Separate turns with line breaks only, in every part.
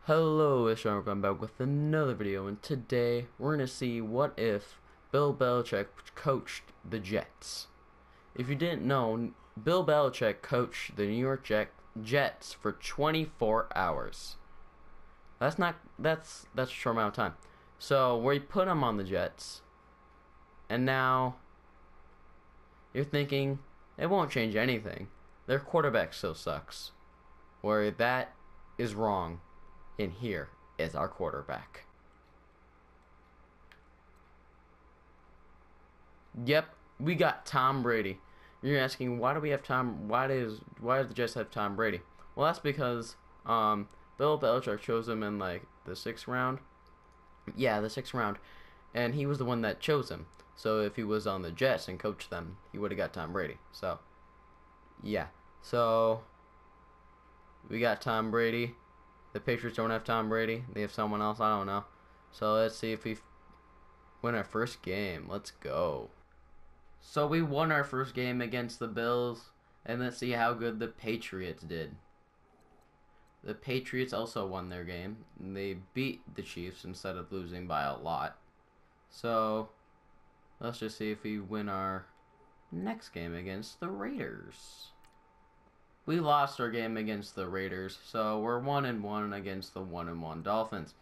Hello, it's Sean. I'm back with another video, and today we're going to see what if Bill Belichick coached the Jets. If you didn't know, Bill Belichick coached the New York Jets for 24 hours. That's a short amount of time. So we put him on the Jets, and now you're thinking it won't change anything. Their quarterback still sucks. Where that is wrong. And here is our quarterback. Yep, we got Tom Brady. You're asking, why do we have why do the Jets have Tom Brady? Well, that's because Bill Belichick chose him in like the 6th round. Yeah, the 6th round. And he was the one that chose him. So if he was on the Jets and coached them, he would have got Tom Brady. So yeah. So we got Tom Brady. The Patriots don't have Tom Brady. They have someone else. I don't know. So let's see if we win our first game. Let's go. So we won our first game against the Bills. And let's see how good the Patriots did. The Patriots also won their game. They beat the Chiefs instead of losing by a lot. So let's just see if we win our next game against the Raiders. We lost our game against the Raiders, so we're 1-1 against the 1-1 Dolphins.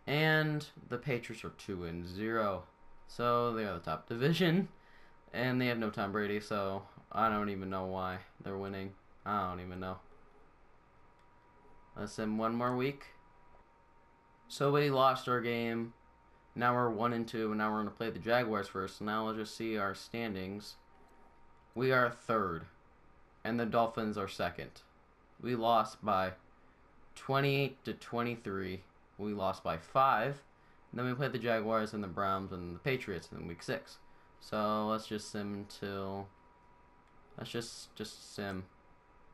And the Patriots are 2-0. So they are the top division. And they have no Tom Brady, so I don't even know why they're winning. I don't even know. Let's sim one more week. So we lost our game. Now we're 1-2, and now we're going to play the Jaguars first. So now let's just see our standings. We are 3rd. And the Dolphins are 2nd. We lost by 28-23. We lost by 5. And then we played the Jaguars and the Browns and the Patriots in week 6. So let's just sim till. Let's just sim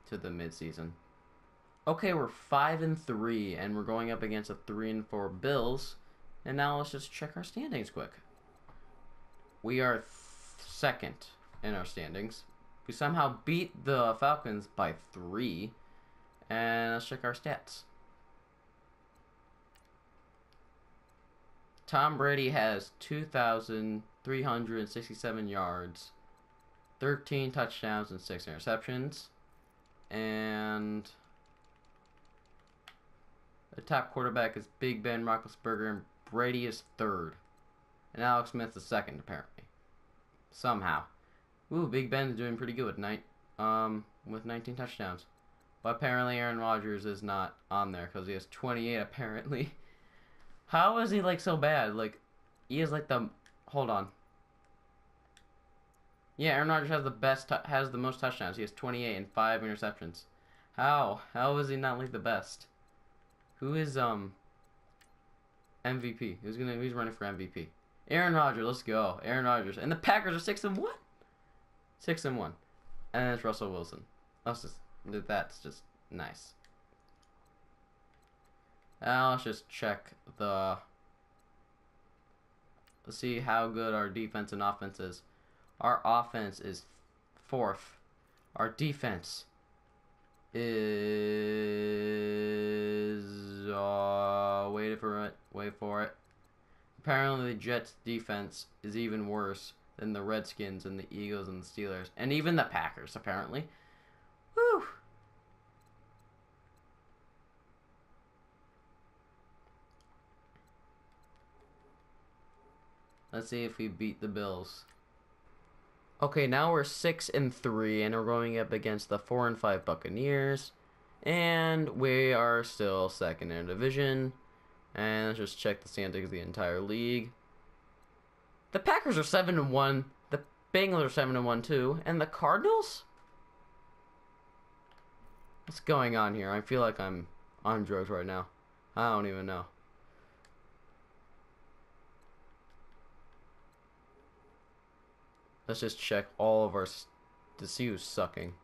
to the midseason. Okay, we're 5-3, and we're going up against a 3-4 Bills. And now let's just check our standings quick. We are 2nd in our standings. We somehow beat the Falcons by 3. And let's check our stats. Tom Brady has 2,367 yards, 13 touchdowns, and 6 interceptions. And the top quarterback is Big Ben Roethlisberger, and Brady is 3rd. And Alex Smith is 2nd, apparently. Somehow. Ooh, Big Ben's doing pretty good with 19 touchdowns. But apparently Aaron Rodgers is not on there because he has 28 apparently. How is he like so bad? Like, he is like the... Hold on. Yeah, Aaron Rodgers has the most touchdowns. He has 28 and 5 interceptions. How? How is he not like the best? Who is MVP? Who's running for MVP? Aaron Rodgers, let's go. Aaron Rodgers. And the Packers are 6-1? 6-1, and it's Russell Wilson. That's just nice. Now let's just check let's see how good our defense and offense is. Our offense is 4th. Our defense is wait for it. Apparently the Jets defense is even worse than the Redskins and the Eagles and the Steelers. And even the Packers, apparently. Whew. Let's see if we beat the Bills. Okay, now we're 6-3, and we're going up against the 4-5 Buccaneers. And we are still 2nd in our division. And let's just check the standings of the entire league. The Packers are 7-1. The Bengals are 7-1 too. And the Cardinals? What's going on here? I feel like I'm on drugs right now. I don't even know. Let's just check all of our to see who's sucking.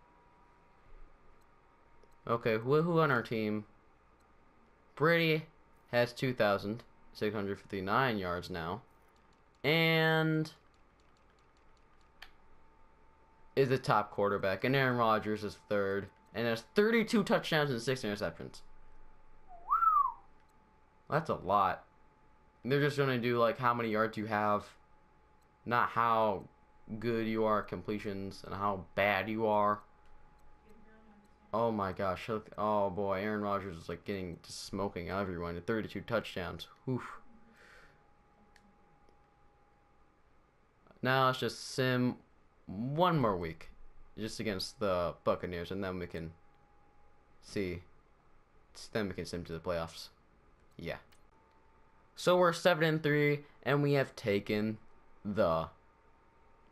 Okay, who on our team? Brady has 2,659 yards now. And is the top quarterback, and Aaron Rodgers is 3rd, and has 32 touchdowns and 6 interceptions. That's a lot. They're just gonna do like how many yards you have, not how good you are at completions and how bad you are. Oh my gosh. Oh boy, Aaron Rodgers is like getting just smoking everyone at 32 touchdowns. Oof. Now let's just sim one more week just against the Buccaneers, and then we can see. Then we can sim to the playoffs. Yeah. So we're 7-3, and we have taken the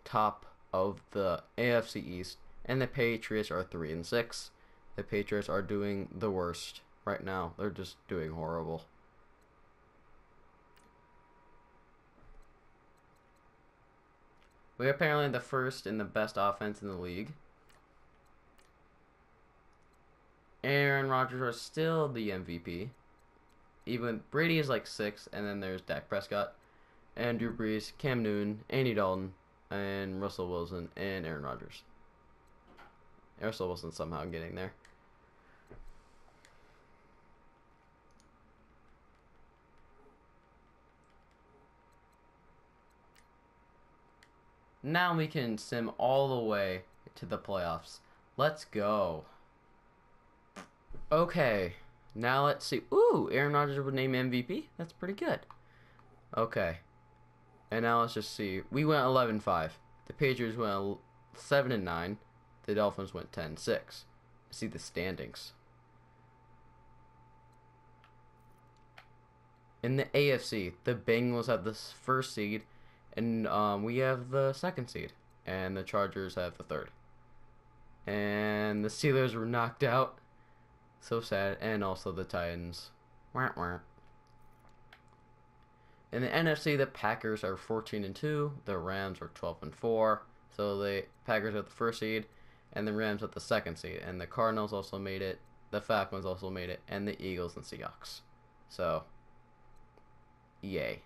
top of the AFC East, and the Patriots are 3-6. The Patriots are doing the worst right now. They're just doing horrible. We're apparently the first and the best offense in the league. Aaron Rodgers are still the MVP. Even Brady is like 6, and then there's Dak Prescott, and Drew Brees, Cam Newton, Andy Dalton, and Russell Wilson, and Aaron Rodgers. Russell Wilson somehow getting there. Now we can sim all the way to the playoffs. Let's go. Okay, now let's see. Ooh, Aaron Rodgers would name MVP. That's pretty good. Okay, and now let's just see. We went 11-5. The Patriots went 7-9. The Dolphins went 10-6. See the standings. In the AFC, the Bengals have the first seed, and we have the second seed, and the Chargers have the third. And the Steelers were knocked out. So sad. And also the Titans. Wah, wah. In the NFC, the Packers are 14-2. The Rams are 12-4. So the Packers are the first seed, and the Rams are the second seed. And the Cardinals also made it. The Falcons also made it, and the Eagles and Seahawks. So, yay.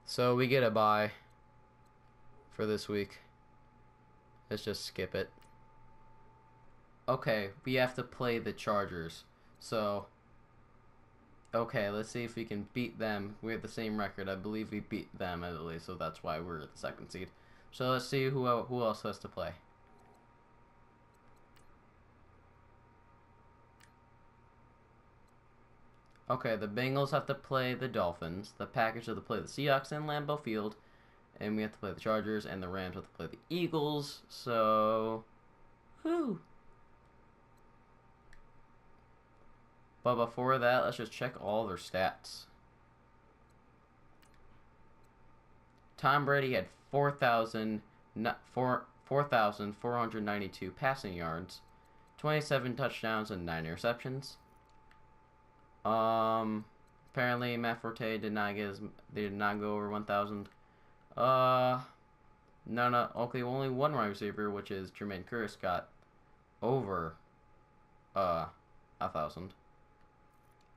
So we get a bye for this week. Let's just skip it. Okay, we have to play the Chargers. So, okay, let's see if we can beat them. We have the same record. I believe we beat them at least, so that's why we're the second seed. So let's see who else has to play. Okay, the Bengals have to play the Dolphins. The Packers have to play the Seahawks in Lambeau Field. And we have to play the Chargers, and the Rams have to play the Eagles. So, whew. But before that, let's just check all their stats. Tom Brady had 4,492 passing yards, 27 touchdowns, and 9 interceptions. Apparently Matt Forte did not go over 1,000. No. Okay, only one wide receiver, which is Jermaine Curse, got over 1,000.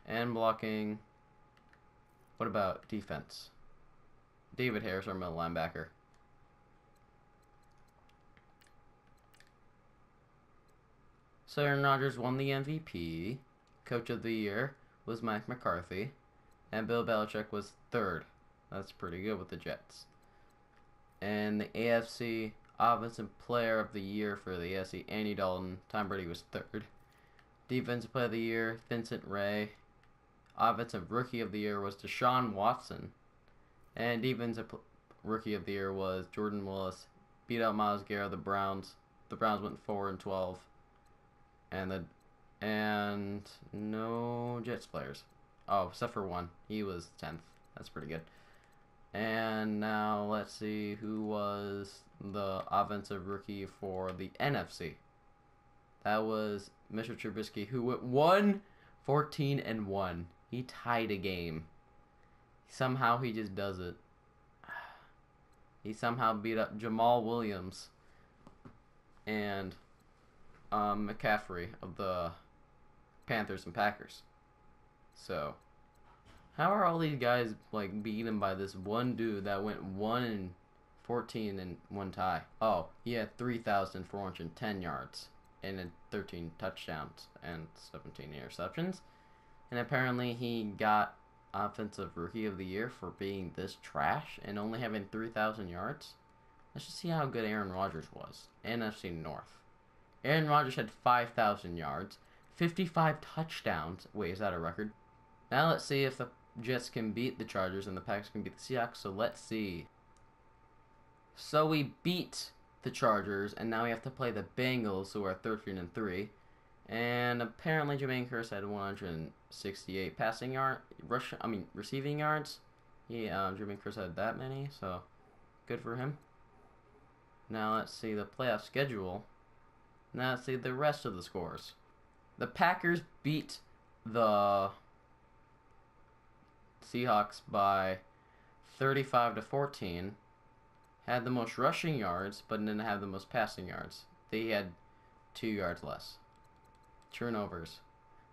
And blocking. What about defense? David Harris, our middle linebacker. So Aaron Rodgers won the MVP. Coach of the Year was Mike McCarthy. And Bill Belichick was third. That's pretty good with the Jets. And the AFC Offensive Player of the Year for the AFC, Andy Dalton. Tom Brady was third. Defensive Player of the Year, Vincent Ray. Offensive Rookie of the Year was Deshaun Watson. And Defensive Rookie of the Year was Jordan Willis. Beat out Myles Garrett, the Browns. The Browns went 4-12. And no Jets players. Oh, except for one. He was 10th. That's pretty good. And now let's see who was the offensive rookie for the NFC. That was Mr. Trubisky, who went 1-14-1. He tied a game. Somehow he just does it. He somehow beat up Jamal Williams and McCaffrey of the Panthers and Packers. So, how are all these guys like beaten by this one dude that went 1-14 and one tie? Oh, he had 3,410 yards and 13 touchdowns and 17 interceptions. And apparently he got Offensive Rookie of the Year for being this trash and only having 3,000 yards. Let's just see how good Aaron Rodgers was. NFC North. Aaron Rodgers had 5,000 yards, 55 touchdowns. Wait, is that a record? Now let's see if the Jets can beat the Chargers and the Packers can beat the Seahawks. So let's see. So we beat the Chargers, and now we have to play the Bengals, who are 13-3. And apparently Jermaine Kearse had 168 receiving yards. Jermaine Kearse had that many, so good for him. Now let's see the playoff schedule. Now let's see the rest of the scores. The Packers beat the Seahawks by 35-14. Had the most rushing yards, but didn't have the most passing yards. They had 2 yards less. Turnovers.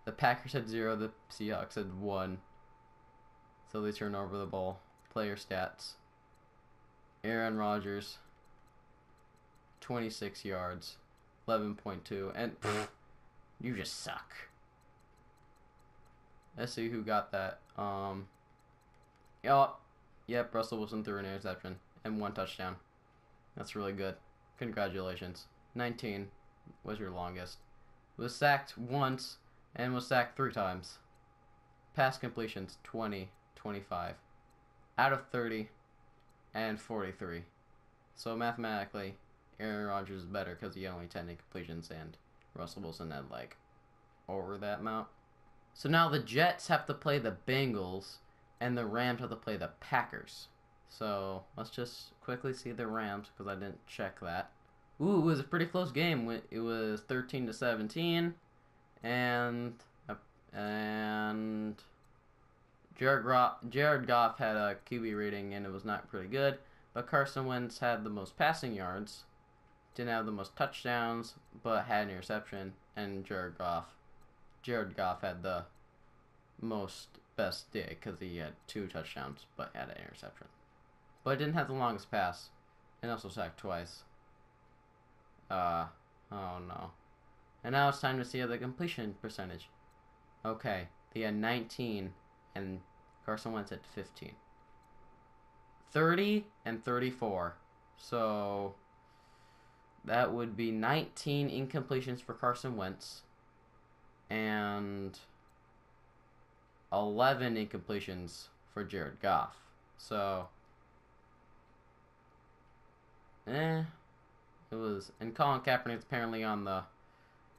The Packers had 0, the Seahawks had 1. So they turn over the ball. Player stats. Aaron Rodgers, 26 yards, 11.2, and you just suck. Let's see who got that. Yep, Russell Wilson threw an interception and 1 touchdown. That's really good. Congratulations. 19 was your longest. Was sacked once and was sacked 3 times. Pass completions 20, 25. Out of 30 and 43. So mathematically, Aaron Rodgers is better because he had only 10 incompletions and Russell Wilson had like over that amount. So now the Jets have to play the Bengals and the Rams have to play the Packers. So let's just quickly see the Rams because I didn't check that. Ooh, it was a pretty close game. It was 13-17, and Jared Goff had a QB rating and it was not pretty good. But Carson Wentz had the most passing yards, didn't have the most touchdowns, but had an interception. And Jared Goff had the best day because he had 2 touchdowns but had an interception. But didn't have the longest pass and also sacked twice. Oh no. And now it's time to see the completion percentage. Okay, he had 19 and Carson Wentz at 15. 30 and 34. So that would be 19 incompletions for Carson Wentz and 11 incompletions for Jared Goff. So it was, and Colin Kaepernick's apparently on the,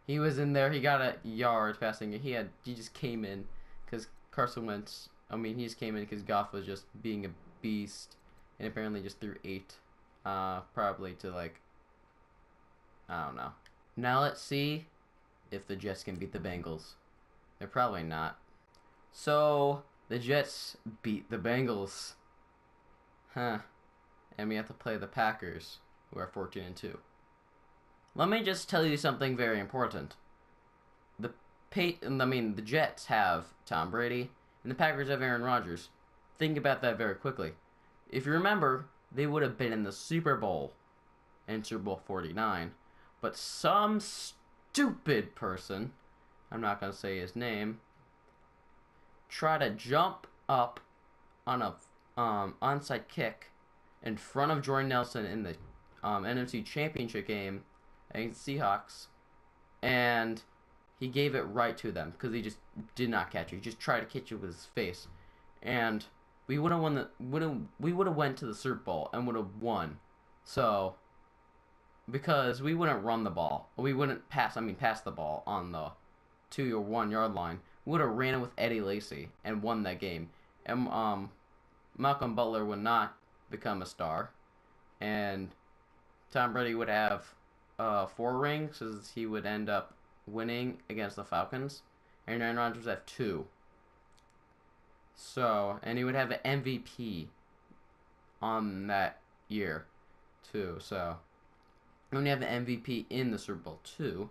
he was in there, he got a yard passing, he just came in, because Carson Wentz, he just came in because Goff was just being a beast, and apparently just threw 8, probably to like, I don't know. Now let's see if the Jets can beat the Bengals. They're probably not. So, the Jets beat the Bengals. And we have to play the Packers, who are 14-2. Let me just tell you something very important. The Jets have Tom Brady, and the Packers have Aaron Rodgers. Think about that very quickly. If you remember, they would have been in the Super Bowl, in Super Bowl 49, but some stupid person, I'm not going to say his name, tried to jump up on a onside kick in front of Jordan Nelson in the NFC Championship game against the Seahawks, and he gave it right to them because he just did not catch it. He just tried to catch it with his face, and we would have we would have went to the Super Bowl and would have won. So because we wouldn't run the ball, we wouldn't pass the ball on the 2 or 1 yard line. We would have ran it with Eddie Lacy and won that game. And Malcolm Butler would not become a star, and Tom Brady would have 4 rings, as he would end up winning against the Falcons, and Aaron Rodgers would have 2. So, and he would have an MVP on that year too. So, we only have an MVP in the Super Bowl too.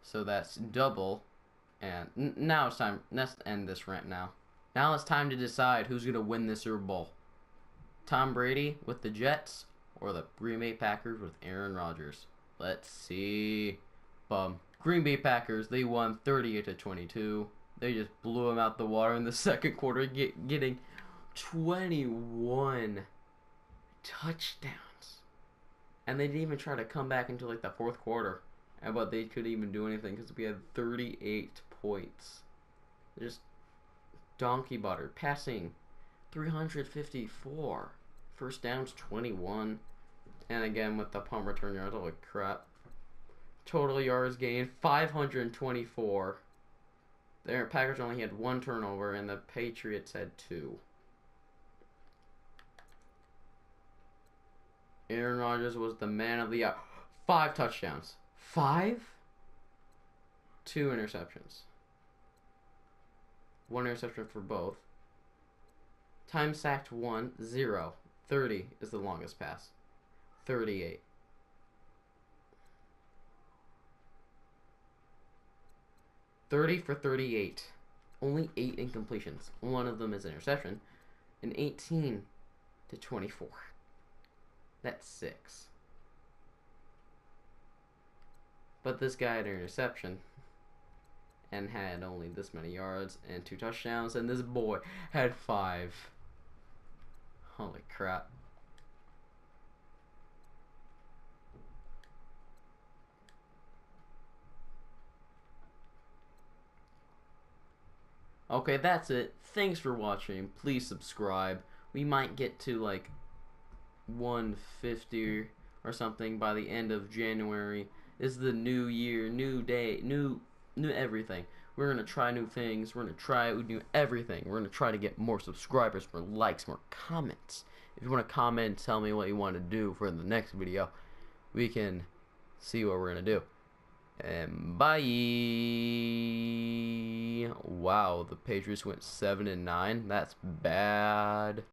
So that's double. And now it's time. Let's end this rant now. Now it's time to decide who's going to win the Super Bowl. Tom Brady with the Jets or the Green Bay Packers with Aaron Rodgers. Let's see. Green Bay Packers, they won 38-22. They just blew him out the water in the second quarter, getting 21 touchdowns. And they didn't even try to come back until like the fourth quarter. But they couldn't even do anything because we had 38 points. Just donkey butter. Passing 354. First downs 21. And again with the punt return yards, holy crap. Total yards gained 524. The Packers only had 1 turnover and the Patriots had 2. Aaron Rodgers was the man of the hour. 5 touchdowns. 5? 2 interceptions. 1 interception for both. Time sacked 1, 0. 30 is the longest pass. 38. For 38. Only 8 incompletions. 1 of them is interception. And 18 to 24. That's 6. But this guy had an interception and had only this many yards and 2 touchdowns, and this boy had 5. Holy crap. Okay, that's it. Thanks for watching. Please subscribe. We might get to like 150 or something by the end of January. This is the new year, new day, new everything. We're gonna try new things. We're gonna try new everything. We're gonna try to get more subscribers, more likes, more comments. If you want to comment, tell me what you want to do for the next video. We can see what we're gonna do. And bye. Wow, the Patriots went 7-9. That's bad.